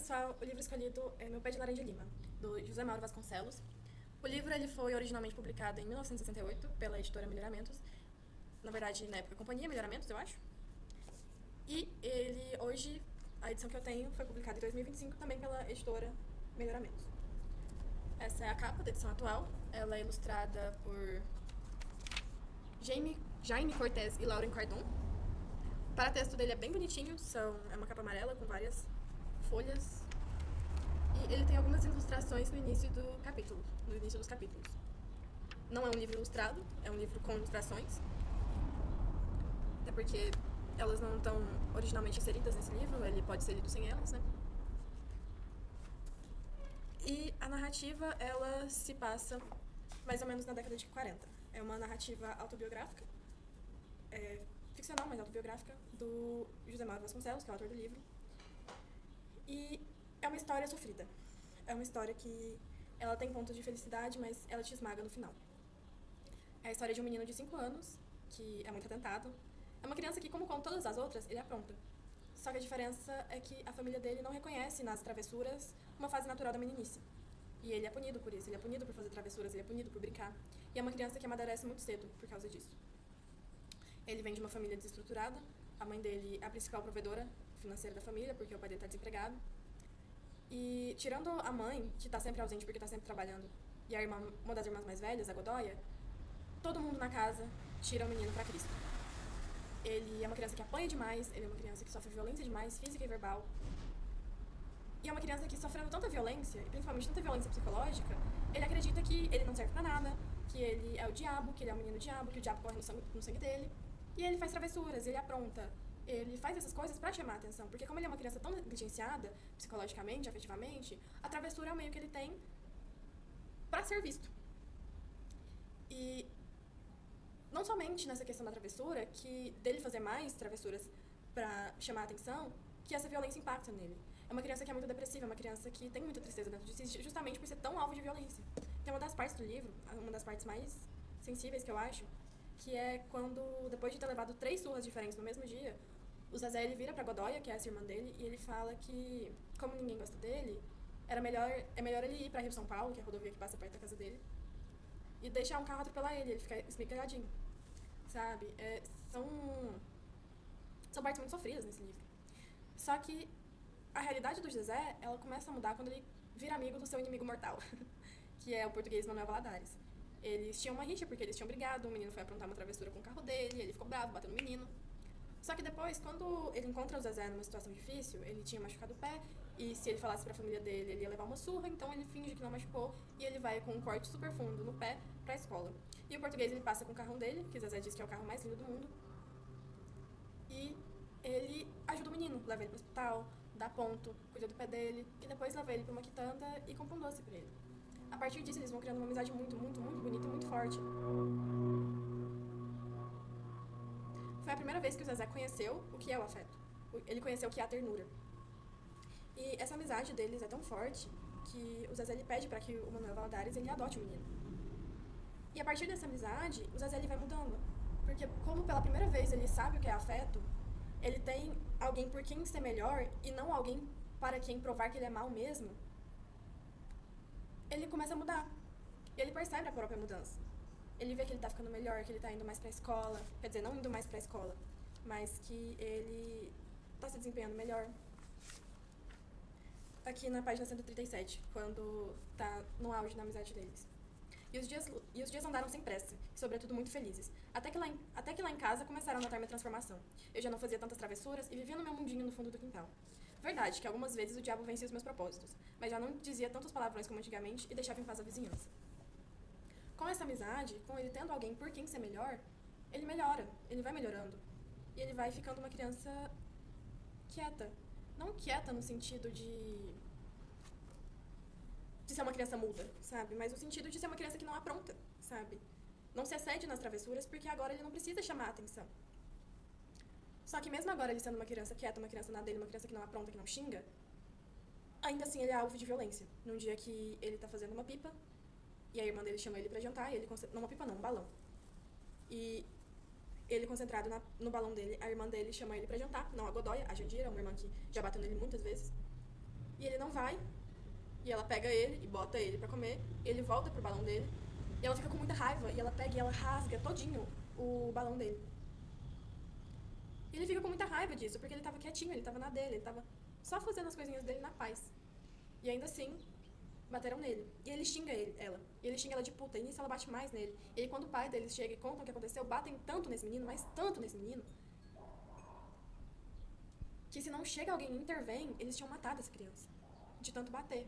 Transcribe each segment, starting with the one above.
pessoal, o livro escolhido é Meu Pé de Laranja Lima, do José Mauro Vasconcelos. O livro ele foi originalmente publicado em 1968 pela editora Melhoramentos. Na verdade, na época, Companhia Melhoramentos, eu acho. E ele, hoje, a edição que eu tenho foi publicada em 2025 também pela editora Melhoramentos. Essa é a capa da edição atual. Ela é ilustrada por Jaime Cortez e Lauren Cardon. O paratexto dele é bem bonitinho, é uma capa amarela com várias folhas. E ele tem algumas ilustrações no início dos capítulos. Não é um livro ilustrado, é um livro com ilustrações. Até porque elas não estão originalmente inseridas nesse livro, ele pode ser lido sem elas, né? E a narrativa, ela se passa mais ou menos na década de 40. É uma narrativa autobiográfica, ficcional, mas autobiográfica, do José Mauro Vasconcelos, que é o autor do livro. E é uma história sofrida. É uma história que ela tem pontos de felicidade, mas ela te esmaga no final. É a história de um menino de 5 anos, que é muito atentado. É uma criança que, como com todas as outras, ele apronta. Só que a diferença é que a família dele não reconhece nas travessuras uma fase natural da meninice. E ele é punido por isso, ele é punido por fazer travessuras, ele é punido por brincar. E é uma criança que amadurece muito cedo por causa disso. Ele vem de uma família desestruturada, a mãe dele é a principal provedora financeira da família, porque o pai dele está desempregado. E tirando a mãe, que está sempre ausente porque está sempre trabalhando, e a irmã, uma das irmãs mais velhas, a Godoia, todo mundo na casa tira o menino para Cristo. Ele é uma criança que apanha demais, ele é uma criança que sofre violência demais, física e verbal. E é uma criança que, sofrendo tanta violência, e principalmente tanta violência psicológica, ele acredita que ele não serve pra nada, que ele é o diabo, que ele é o menino diabo, que o diabo corre no sangue dele. E ele faz travessuras, ele apronta. Ele faz essas coisas pra chamar a atenção, porque como ele é uma criança tão negligenciada, psicologicamente, afetivamente, a travessura é o meio que ele tem pra ser visto. E não somente nessa questão da travessura, que dele fazer mais travessuras pra chamar a atenção, que essa violência impacta nele. É uma criança que é muito depressiva, é uma criança que tem muita tristeza dentro de si, justamente por ser tão alvo de violência. Tem uma das partes do livro, uma das partes mais sensíveis que eu acho, que é quando, depois de ter levado 3 surras diferentes no mesmo dia, o Zezé ele vira pra Godoia, que é essa irmã dele, e ele fala que, como ninguém gosta dele, é melhor ele ir pra Rio São Paulo, que é a rodovia que passa perto da casa dele, e deixar um carro atropelar ele fica esmigalhadinho, sabe? São partes muito sofridas nesse livro. Só que a realidade do José, ela começa a mudar quando ele vira amigo do seu inimigo mortal, que é o português Manuel Valadares. Eles tinham uma rixa porque eles tinham brigado, o menino foi aprontar uma travessura com o carro dele, ele ficou bravo, bateu no menino. Só que depois, quando ele encontra o Zezé numa situação difícil, ele tinha machucado o pé, e se ele falasse pra família dele, ele ia levar uma surra, então ele finge que não machucou, e ele vai com um corte super fundo no pé pra escola. E o português, ele passa com o carrão dele, que o Zezé diz que é o carro mais lindo do mundo, e ele ajuda o menino, leva ele pro hospital, dá ponto, cuida do pé dele, e depois leva ele pra uma quitanda e compra um doce pra ele. A partir disso, eles vão criando uma amizade muito, muito, muito bonita e muito forte. Foi a primeira vez que o Zezé conheceu o que é o afeto. Ele conheceu o que é a ternura. E essa amizade deles é tão forte que o Zezé ele pede para que o Manuel Valadares ele adote o menino. E a partir dessa amizade, o Zezé ele vai mudando. Porque como pela primeira vez ele sabe o que é afeto, ele tem alguém por quem ser melhor e não alguém para quem provar que ele é mal mesmo, ele começa a mudar. E ele percebe a própria mudança. Ele vê que ele tá ficando melhor, que ele tá indo mais pra escola. Quer dizer, não indo mais pra escola, mas que ele tá se desempenhando melhor. Aqui na página 137, quando tá no auge da amizade deles. E os dias andaram sem pressa, e sobretudo muito felizes. Até que lá em casa começaram a notar minha transformação. Eu já não fazia tantas travessuras e vivia no meu mundinho no fundo do quintal. Verdade que algumas vezes o diabo vencia os meus propósitos, mas já não dizia tantos palavrões como antigamente e deixava em paz a vizinhança. Com essa amizade, com ele tendo alguém por quem ser melhor, ele melhora, ele vai melhorando. E ele vai ficando uma criança quieta. Não quieta no sentido de ser uma criança muda, sabe? Mas no sentido de ser uma criança que não apronta, sabe? Não se excede nas travessuras porque agora ele não precisa chamar a atenção. Só que mesmo agora ele sendo uma criança quieta, uma criança na dele, uma criança que não apronta, que não xinga, ainda assim ele é alvo de violência. Num dia que ele tá fazendo uma pipa, e a irmã dele chama ele pra jantar, e ele... Não, uma pipa não, um balão. E ele concentrado no balão dele, a irmã dele chama ele pra jantar. Não a Godoia, a Jandira, uma irmã que já bateu nele muitas vezes. E ele não vai, e ela pega ele e bota ele pra comer, ele volta pro balão dele, e ela fica com muita raiva, e ela pega e ela rasga todinho o balão dele. E ele fica com muita raiva disso, porque ele tava quietinho, ele tava na dele, ele tava só fazendo as coisinhas dele na paz. E ainda assim, bateram nele. E ele xinga ela. E ele xinga ela de puta. E nisso ela bate mais nele. E aí quando o pai deles chega e contam o que aconteceu, batem tanto nesse menino, mas tanto nesse menino, que se não chega alguém e intervém, eles tinham matado essa criança. De tanto bater.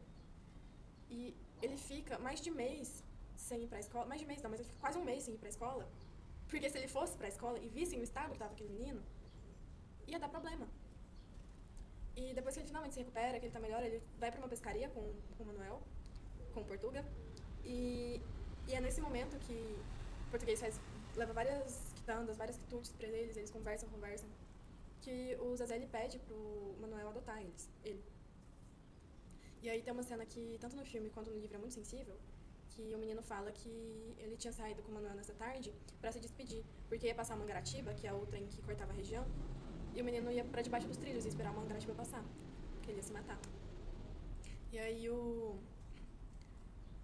E ele fica mais de mês sem ir pra escola. Mais de mês não, mas ele fica quase um mês sem ir pra escola. Porque se ele fosse pra escola e vissem o estado que tava aquele menino, ia dar problema. E depois que ele finalmente se recupera, que ele tá melhor, ele vai pra uma pescaria com o Manuel, com o Portuga. E é nesse momento que o português leva várias quitandas, várias quitutes pra eles conversam, que o Zezé ele pede pro Manuel adotar ele. E aí tem uma cena que, tanto no filme quanto no livro, é muito sensível, que o menino fala que ele tinha saído com o Manuel nessa tarde pra se despedir, porque ia passar a Mangaratiba, que é o trem que cortava a região, e o menino ia pra debaixo dos trilhos e esperar a Mangaratiba passar, que ele ia se matar. E aí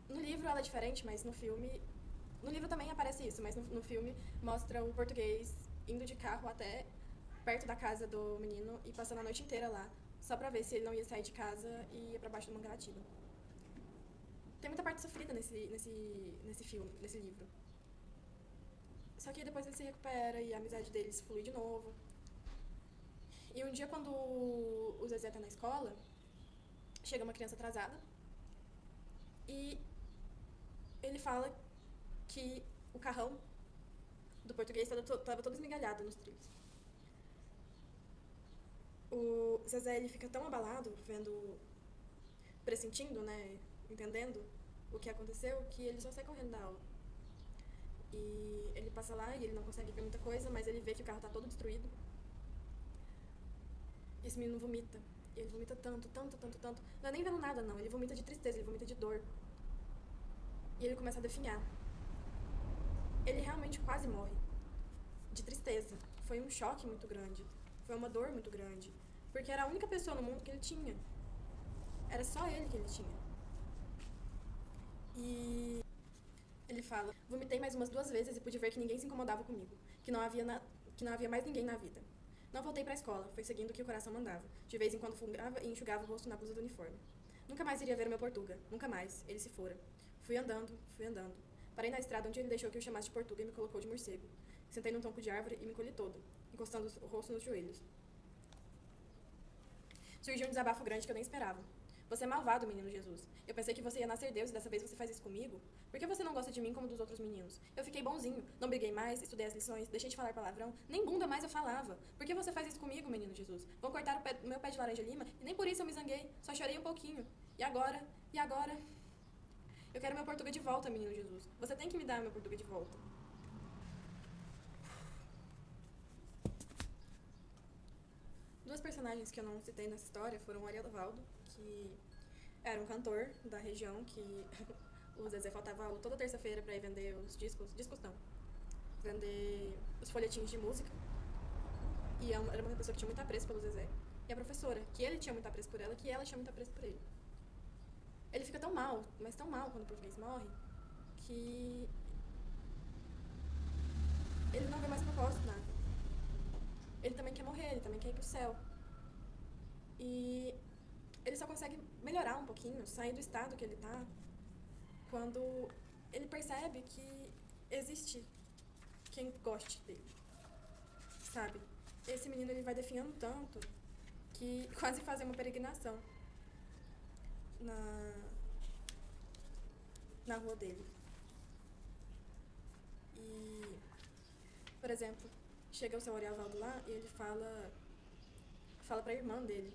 no livro ela é diferente, mas no filme... No livro também aparece isso, mas no filme mostra o português indo de carro até perto da casa do menino e passando a noite inteira lá, só pra ver se ele não ia sair de casa e ia pra baixo do Mangaratiba. Tem muita parte sofrida nesse filme, nesse livro. Só que depois ele se recupera e a amizade deles flui de novo. E um dia, quando o Zezé tá na escola, chega uma criança atrasada e ele fala que o carrão do português tava todo esmigalhado nos trilhos. O Zezé ele fica tão abalado, pressentindo, né, entendendo o que aconteceu, que ele só sai correndo da aula. E ele passa lá e ele não consegue ver muita coisa, mas ele vê que o carro tá todo destruído. E esse menino vomita. E ele vomita tanto. Não é nem vendo nada, não. Ele vomita de tristeza, ele vomita de dor. E ele começa a definhar. Ele realmente quase morre. De tristeza. Foi um choque muito grande. Foi uma dor muito grande. Porque era a única pessoa no mundo que ele tinha. Era só ele que ele tinha. E ele fala: vomitei mais umas 2 vezes e pude ver que ninguém se incomodava comigo. Que não havia mais ninguém na vida. Não voltei pra escola, foi seguindo o que o coração mandava. De vez em quando fungava e enxugava o rosto na blusa do uniforme. Nunca mais iria ver o meu Portuga. Nunca mais. Ele se fora. Fui andando. Parei na estrada onde ele deixou que eu chamasse de Portuga e me colocou de morcego. Sentei num tronco de árvore e me encolhi toda, encostando o rosto nos joelhos. Surgiu um desabafo grande que eu nem esperava. Você é malvado, menino Jesus. Eu pensei que você ia nascer Deus e dessa vez você faz isso comigo? Por que você não gosta de mim como dos outros meninos? Eu fiquei bonzinho, não briguei mais, estudei as lições, deixei de falar palavrão, nem bunda mais eu falava. Por que você faz isso comigo, menino Jesus? Vão cortar o meu pé de laranja lima e nem por isso eu me zanguei, só chorei um pouquinho. E agora? Eu quero meu Portuga de volta, menino Jesus. Você tem que me dar meu Portuga de volta. Duas personagens que eu não citei nessa história foram o Ariovaldo, que era um cantor da região que o Zezé faltava aula toda terça-feira pra ir vender os discos não, vender os folhetinhos de música. E era uma pessoa que tinha muito apreço pelo Zezé. E a professora, que ele tinha muito apreço por ela, que ela tinha muito apreço por ele. Ele fica tão mal, mas tão mal quando o português morre, que ele não vê mais propósito nada. Ele também quer morrer, ele também quer ir pro céu. E ele só consegue melhorar um pouquinho, sair do estado que ele tá, quando ele percebe que existe quem goste dele, sabe? Esse menino ele vai definhando tanto que quase fazem uma peregrinação na rua dele. E, por exemplo, chega o seu Ariovaldo lá e ele fala pra irmã dele: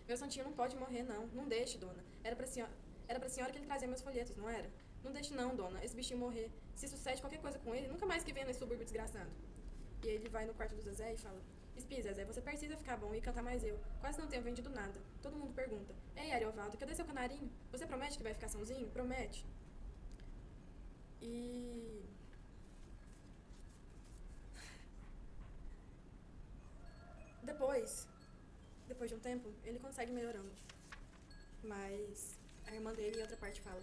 meu santinho não pode morrer, não. Não deixe, dona. Era pra senhora que ele trazia meus folhetos, não era? Não deixe não, dona. Esse bichinho morrer. Se sucede qualquer coisa com ele, nunca mais que venha nesse subúrbio desgraçado. E aí ele vai no quarto do Zezé e fala: Espi, Zezé, você precisa ficar bom e cantar mais eu. Quase não tenho vendido nada. Todo mundo pergunta: ei, Ariovaldo, cadê seu canarinho? Você promete que vai ficar sãozinho? Promete. E... depois de um tempo, ele consegue melhorando. Mas a irmã dele, em outra parte, fala: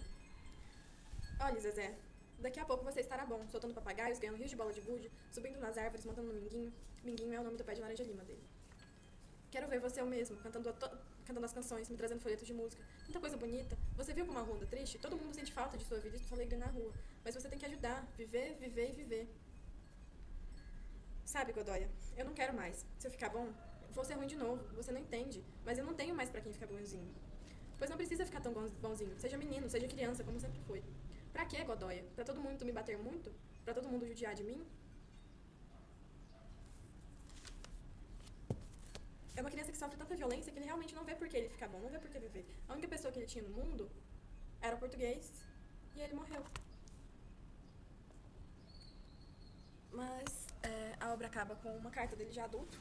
Olha, Zezé, daqui a pouco você estará bom, soltando papagaios, ganhando rios de bola de gude, subindo nas árvores, montando no minguinho. Minguinho é o nome do pé de laranja lima dele. Quero ver você eu mesmo, cantando as canções, me trazendo folhetos de música. Tanta coisa bonita. Você viu como a rua anda triste? Todo mundo sente falta de sua vida e de sua alegria na rua. Mas você tem que ajudar. Viver, viver e viver. Sabe, Godoya, eu não quero mais. Se eu ficar bom, vou ser ruim de novo. Você não entende. Mas eu não tenho mais pra quem ficar bonzinho. Pois não precisa ficar tão bonzinho. Seja menino, seja criança, como sempre foi. Pra quê, Godoya? Pra todo mundo me bater muito? Pra todo mundo judiar de mim? É uma criança que sofre tanta violência que ele realmente não vê por que ele ficar bom, não vê por que viver. A única pessoa que ele tinha no mundo era o português e ele morreu. Mas a obra acaba com uma carta dele já adulto,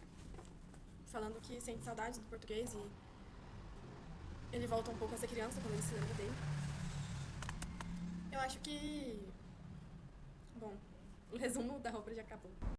falando que sente saudades do português e ele volta um pouco a ser criança quando ele se lembra dele. Eu acho que... Bom, o resumo da obra já acabou.